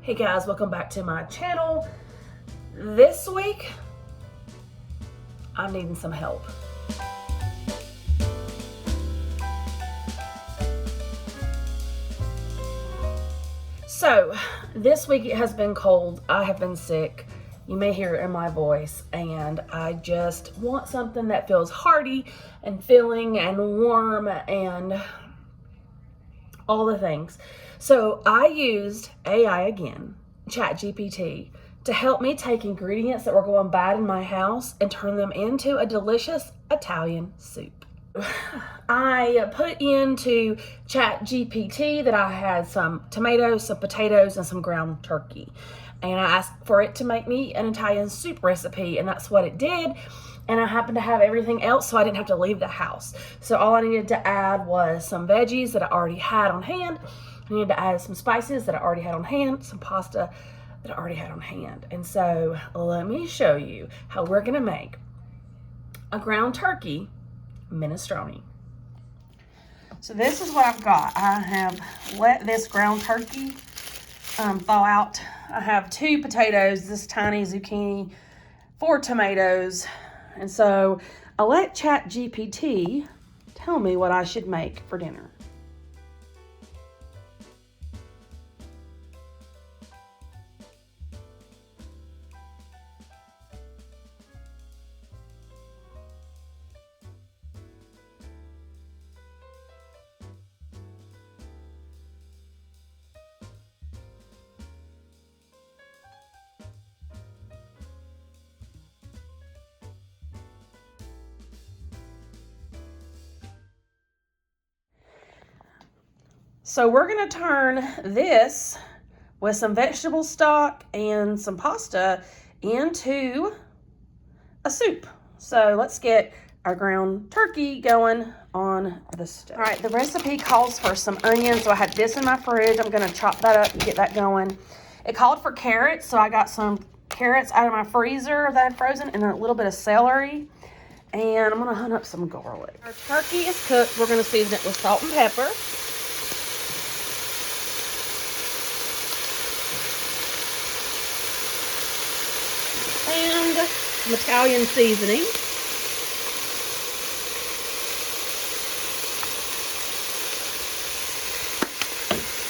Hey guys, welcome back to my channel. This week, I'm needing some help. So, this week it has been cold. I have been sick. You may hear it in my voice, and I just want something that feels hearty and filling and warm and all the things. So I used AI again, ChatGPT, to help me take ingredients that were going bad in my house and turn them into a delicious Italian soup. I put into ChatGPT that I had some tomatoes, some potatoes, and some ground turkey. And I asked for it to make me an Italian soup recipe, and that's what it did. And I happened to have everything else, so I didn't have to leave the house. So all I needed to add was some veggies that I already had on hand. I needed to add some spices that I already had on hand, some pasta that I already had on hand. And so let me show you how we're gonna make a ground turkey minestrone. So this is what I've got. I have let this ground turkey thaw out. I have 2 potatoes, this tiny zucchini, 4 tomatoes. And so I let ChatGPT tell me what I should make for dinner. So we're gonna turn this with some vegetable stock and some pasta into a soup. So let's get our ground turkey going on the stove. All right, the recipe calls for some onions. So I had this in my fridge. I'm gonna chop that up and get that going. It called for carrots, so I got some carrots out of my freezer that I had frozen and a little bit of celery. And I'm gonna hunt up some garlic. Our turkey is cooked. We're gonna season it with salt and pepper. And some Italian seasoning.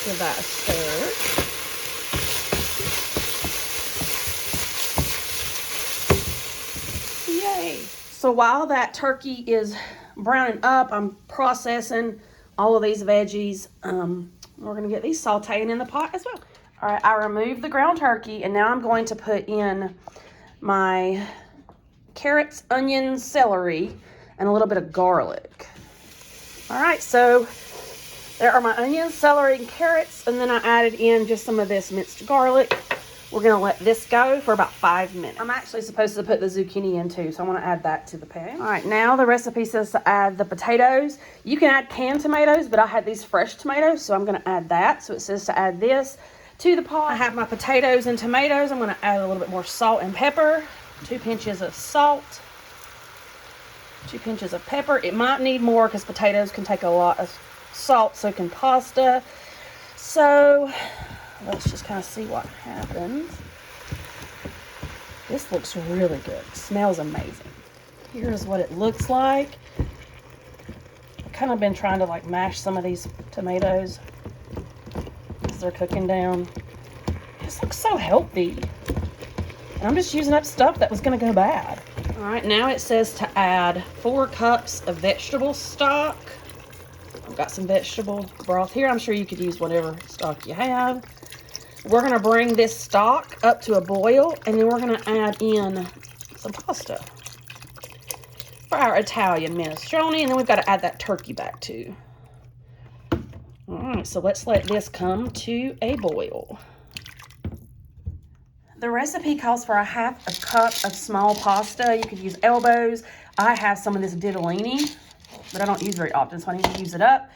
Give that a stir. Yay! So while that turkey is browning up, I'm processing all of these veggies. We're gonna get these sauteing in the pot as well. All right, I removed the ground turkey, and now I'm going to put in my carrots, onions, celery, and a little bit of garlic. All right, so there are my onions, celery, and carrots, and then I added in just some of this minced garlic. We're gonna let this go for about 5 minutes. I'm actually supposed to put the zucchini in too, so I wanna add that to the pan. All right, now the recipe says to add the potatoes. You can add canned tomatoes, but I had these fresh tomatoes, so I'm gonna add that. So it says to add this to the pot. I have my potatoes and tomatoes. I'm gonna add a little bit more salt and pepper. 2 pinches of salt, 2 pinches of pepper. It might need more because potatoes can take a lot of salt, so can pasta. So let's just kind of see what happens. This looks really good. It smells amazing. Here's what it looks like. I've kind of been trying to like mash some of these tomatoes as they're cooking down. This looks so healthy. And I'm just using up stuff that was gonna go bad. All right, now it says to add 4 cups of vegetable stock. I've got some vegetable broth here. I'm sure you could use whatever stock you have. We're gonna bring this stock up to a boil, and then we're gonna add in some pasta for our Italian minestrone, and then we've got to add that turkey back too. All right, so let's let this come to a boil. The recipe calls for a half a cup of small pasta. You could use elbows. I have some of this ditalini, but I don't use very often, so I need to use it up.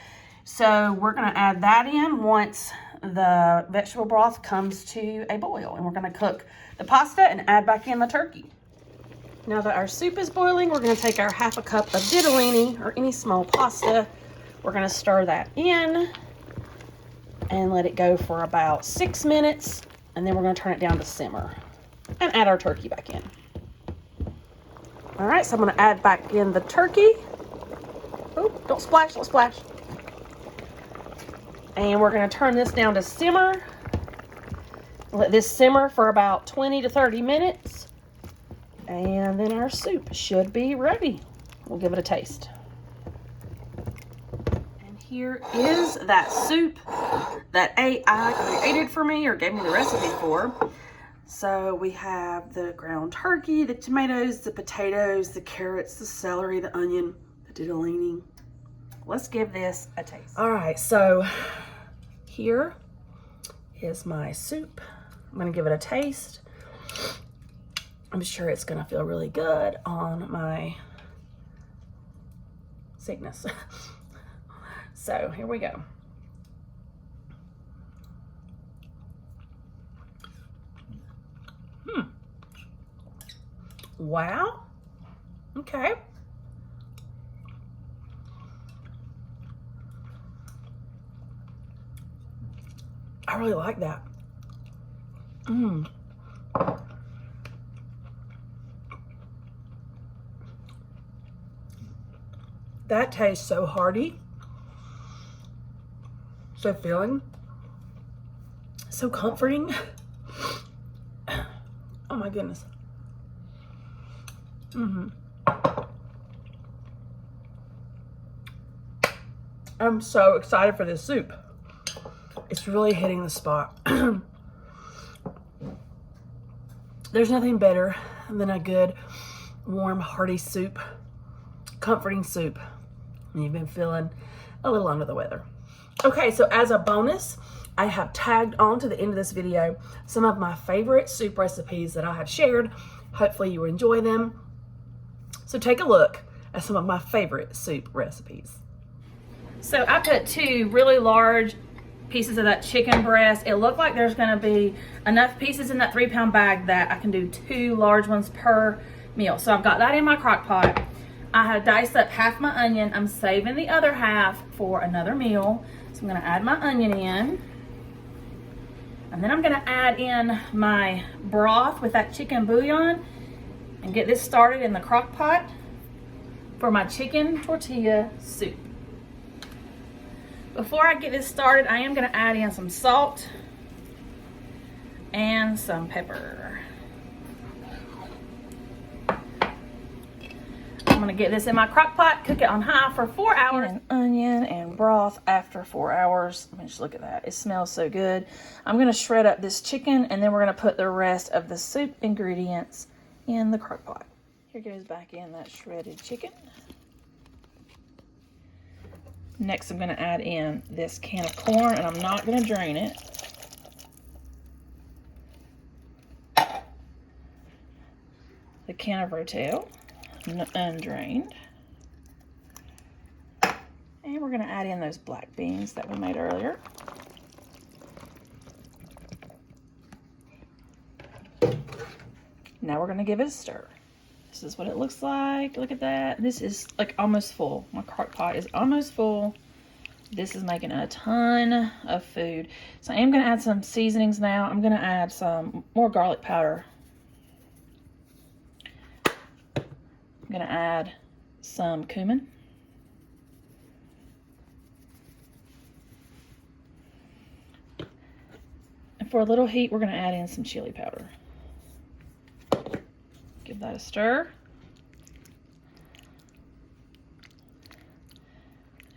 So we're gonna add that in once the vegetable broth comes to a boil, and we're gonna cook the pasta and add back in the turkey. Now that our soup is boiling, we're gonna take our half a cup of ditalini or any small pasta. We're gonna stir that in and let it go for about 6 minutes And then we're going to turn it down to simmer and add our turkey back in. All right, so I'm going to add back in the turkey. Oh, don't splash, don't splash. And we're going to turn this down to simmer. Let this simmer for about 20 to 30 minutes. And then our soup should be ready. We'll give it a taste. And here is that soup that AI created for me, or gave me the recipe for. So we have the ground turkey, the tomatoes, the potatoes, the carrots, the celery, the onion, the tortellini. Let's give this a taste. All right, so here is my soup. I'm gonna give it a taste. I'm sure it's gonna feel really good on my sickness. So here we go. Wow. Okay. I really like that. That tastes so hearty, so filling, so comforting. Oh my goodness. I'm so excited for this soup. It's really hitting the spot. There's nothing better than a good, warm, hearty soup, comforting soup when you've been feeling a little under the weather. Okay, so as a bonus, I have tagged on to the end of this video some of my favorite soup recipes that I have shared. Hopefully you enjoy them. So take a look at some of my favorite soup recipes. So I put 2 really large pieces of that chicken breast. It looked like there's gonna be enough pieces in that 3-pound bag that I can do 2 large ones per meal. So I've got that in my crock pot. I have diced up half my onion. I'm saving the other half for another meal. So I'm gonna add my onion in. And then I'm gonna add in my broth with that chicken bouillon and get this started in the crock pot for my chicken tortilla soup. Before I get this started, I am gonna add in some salt and some pepper. I'm gonna get this in my crock pot, cook it on high for 4 hours. And onion and broth after 4 hours. I mean, just look at that. It smells so good. I'm gonna shred up this chicken and then we're gonna put the rest of the soup ingredients in the crock pot. Here goes back in that shredded chicken. Next, I'm gonna add in this can of corn and I'm not gonna drain it. The can of rotel, undrained. And we're gonna add in those black beans that we made earlier. Now we're gonna give it a stir. This is what it looks like. Look at that. This is like almost full. My crock pot is almost full. This is making a ton of food. So I am gonna add some seasonings now. I'm gonna add some more garlic powder. I'm gonna add some cumin. And for a little heat, we're gonna add in some chili powder. Give that a stir.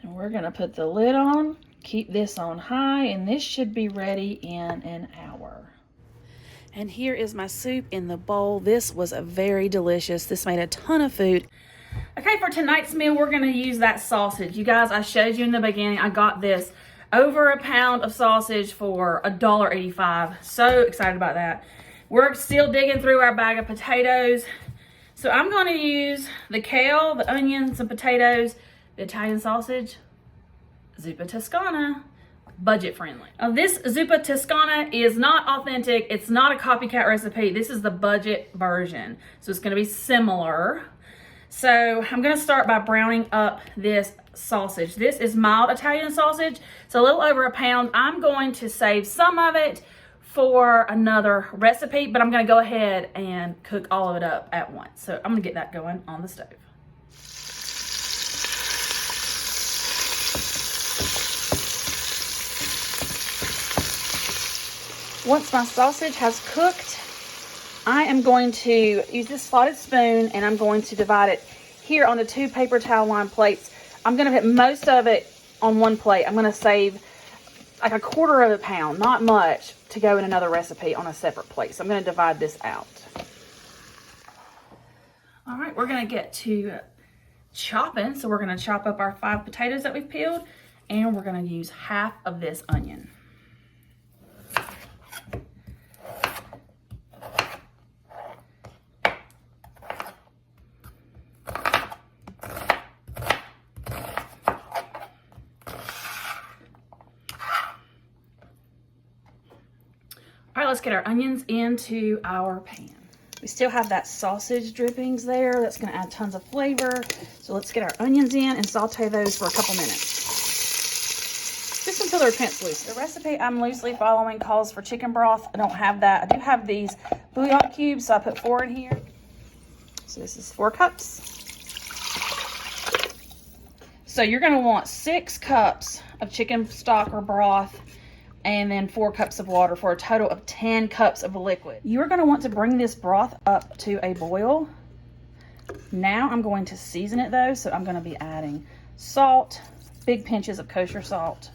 And we're gonna put the lid on, keep this on high, and this should be ready in an hour. And here is my soup in the bowl. This was a very delicious. This made a ton of food. Okay, for tonight's meal, we're gonna use that sausage. You guys, I showed you in the beginning, I got this over a pound of sausage for $1.85. So excited about that. We're still digging through our bag of potatoes. So I'm going to use the kale, the onions, some potatoes, the Italian sausage, zupa tuscana, budget friendly. Now this zupa tuscana is not authentic. It's not a copycat recipe. This is the budget version. So it's going to be similar. So I'm going to start by browning up this sausage. This is mild Italian sausage. It's a little over a pound. I'm going to save some of it for another recipe, but I'm gonna go ahead and cook all of it up at once. So I'm gonna get that going on the stove. Once my sausage has cooked, I am going to use this slotted spoon and I'm going to divide it here on the 2 paper towel lined plates. I'm gonna put most of it on one plate. I'm gonna save like 1/4 of a pound, not much, to go in another recipe on a separate plate. So I'm gonna divide this out. All right, we're gonna get to chopping. So we're gonna chop up our 5 potatoes that we've peeled, and we're gonna use half of this onion. All right, let's get our onions into our pan. We still have that sausage drippings there. That's gonna add tons of flavor. So let's get our onions in and saute those for a couple minutes. Just until they're translucent. The recipe I'm loosely following calls for chicken broth. I don't have that. I do have these bouillon cubes, so I put 4 in here. So this is 4 cups. So you're gonna want 6 cups of chicken stock or broth, and then 4 cups of water for a total of 10 cups of liquid. You're gonna want to bring this broth up to a boil. Now I'm going to season it though, so I'm gonna be adding salt, big pinches of kosher salt,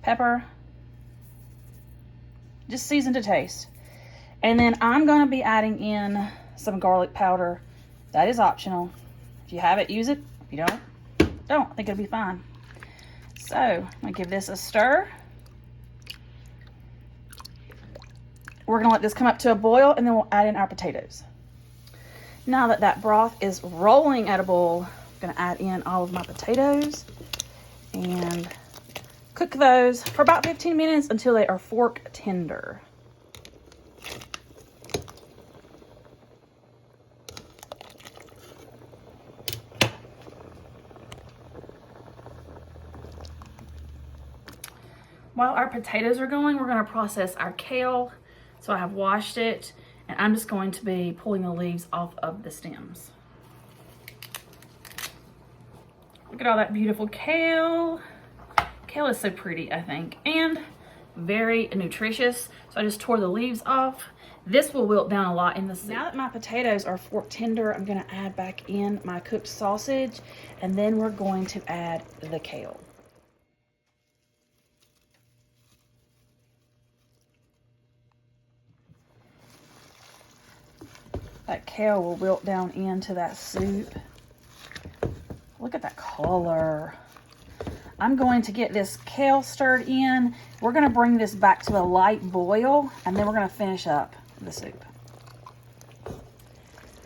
pepper, just season to taste. And then I'm gonna be adding in some garlic powder. That is optional. If you have it, use it. If you don't, I think it'll be fine. So I'm gonna give this a stir. We're gonna let this come up to a boil, and then we'll add in our potatoes. Now that that broth is rolling at a boil, I'm gonna add in all of my potatoes and cook those for about 15 minutes until they are fork tender. While our potatoes are going, we're gonna process our kale. So I have washed it, and I'm just going to be pulling the leaves off of the stems. Look at all that beautiful kale. Kale is so pretty, I think, and very nutritious. So I just tore the leaves off. This will wilt down a lot in the soup. Now that my potatoes are fork tender, I'm gonna add back in my cooked sausage, and then we're going to add the kale. That kale will wilt down into that soup. Look at that color. I'm going to get this kale stirred in. We're gonna bring this back to a light boil, and then we're gonna finish up the soup.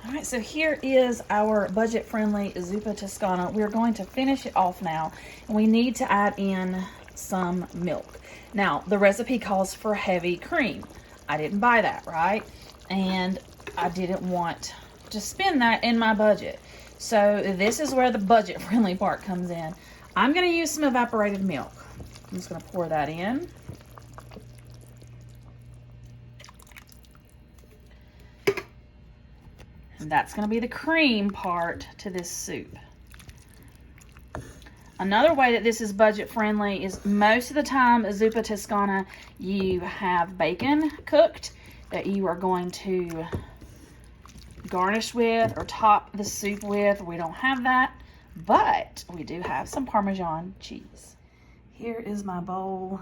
All right, so here is our budget-friendly zupa tuscana. We're going to finish it off now, and we need to add in some milk. Now, the recipe calls for heavy cream. I didn't buy that, right? And I didn't want to spend that in my budget. So this is where the budget-friendly part comes in. I'm gonna use some evaporated milk. I'm just gonna pour that in. And that's gonna be the cream part to this soup. Another way that this is budget-friendly is most of the time, zupa tuscana, you have bacon cooked that you are going to garnish with or top the soup with. We don't have that, but we do have some Parmesan cheese. Here is my bowl.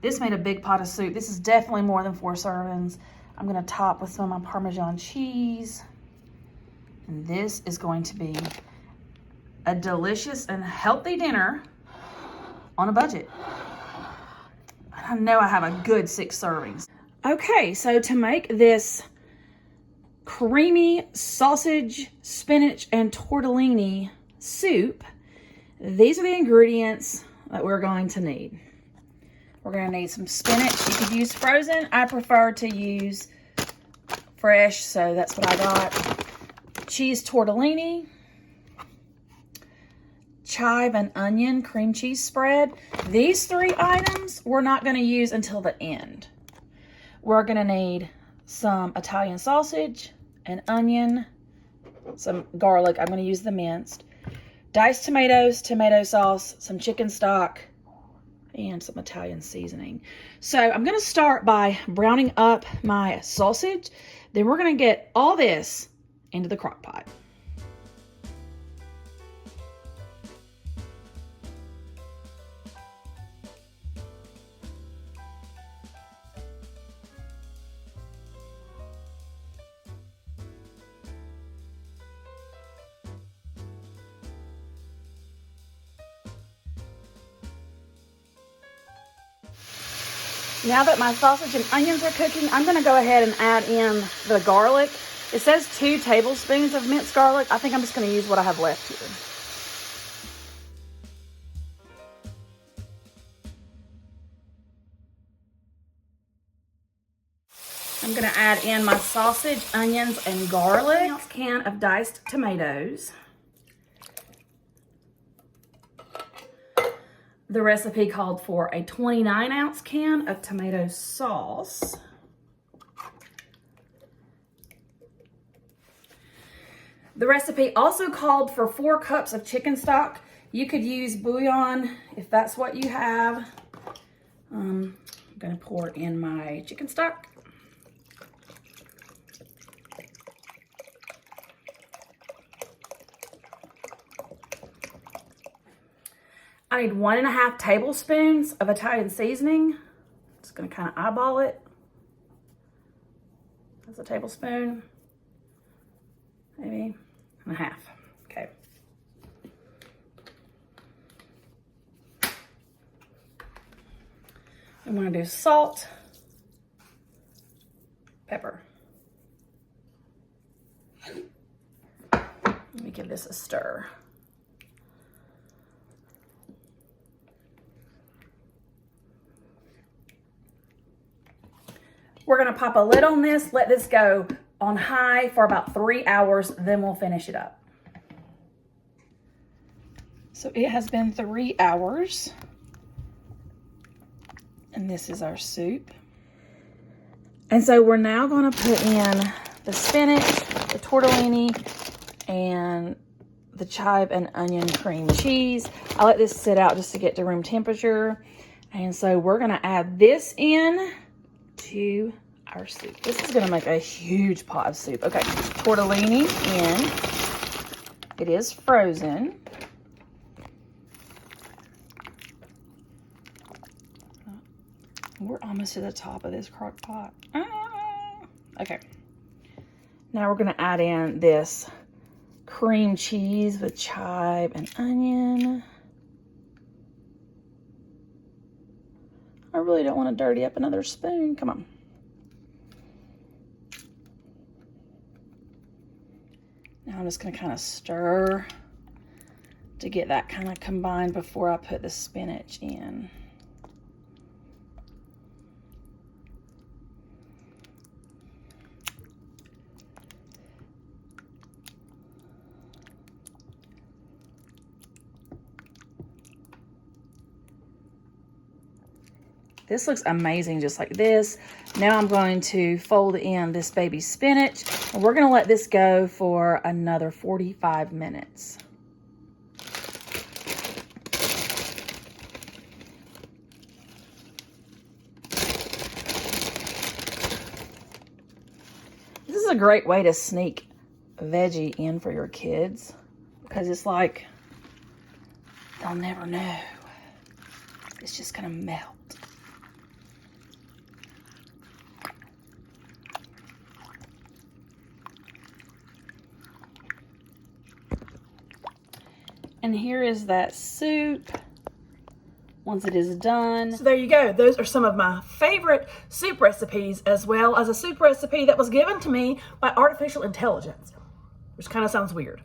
This made a big pot of soup. This is definitely more than 4 servings. I'm gonna top with some of my Parmesan cheese. And this is going to be a delicious and healthy dinner on a budget. I know I have a good 6 servings. Okay, so to make this creamy sausage, spinach, and tortellini soup, these are the ingredients that we're going to need. We're going to need some spinach. You could use frozen. I prefer to use fresh, so that's what I got. Cheese tortellini, chive and onion cream cheese spread. These 3 items we're not going to use until the end. We're going to need some Italian sausage, an onion, some garlic. I'm going to use the minced. Diced tomatoes, tomato sauce, some chicken stock, and some Italian seasoning. So I'm going to start by browning up my sausage. Then we're going to get all this into the crock pot. Now that my sausage and onions are cooking, I'm going to go ahead and add in the garlic. It says 2 tablespoons of minced garlic. I think I'm just going to use what I have left here. I'm going to add in my sausage, onions, and garlic. 1 can of diced tomatoes. The recipe called for a 29-ounce can of tomato sauce. The recipe also called for 4 cups of chicken stock. You could use bouillon if that's what you have. I'm gonna pour in my chicken stock. I need 1.5 tablespoons of Italian seasoning. Just gonna kind of eyeball it. That's a tablespoon, maybe and a half. Okay. I'm gonna do salt, pepper. Let me give this a stir. We're gonna pop a lid on this, let this go on high for about 3 hours, then we'll finish it up. So it has been 3 hours, and this is our soup. And so we're now gonna put in the spinach, the tortellini, and the chive and onion cream cheese. I let this sit out just to get to room temperature. And so we're gonna add this in to our soup. This is gonna make a huge pot of soup. Okay, tortellini in. It is frozen. We're almost to the top of this crock pot. Okay. Now we're gonna add in this cream cheese with chive and onion. I really don't want to dirty up another spoon. Come on. Now I'm just going to kind of stir to get that kind of combined before I put the spinach in. This looks amazing just like this. Now I'm going to fold in this baby spinach, and we're gonna let this go for another 45 minutes. This is a great way to sneak veggie in for your kids, because it's like, they'll never know. It's just gonna melt. And here is that soup once it is done. So there you go. Those are some of my favorite soup recipes, as well as a soup recipe that was given to me by artificial intelligence, which kind of sounds weird,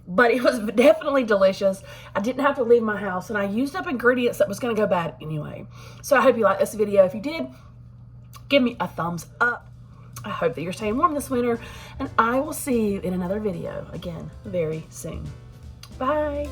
but it was definitely delicious. I didn't have to leave my house, and I used up ingredients that was going to go bad anyway. So I hope you liked this video. If you did, give me a thumbs up. I hope that you're staying warm this winter, and I will see you in another video again very soon. Bye.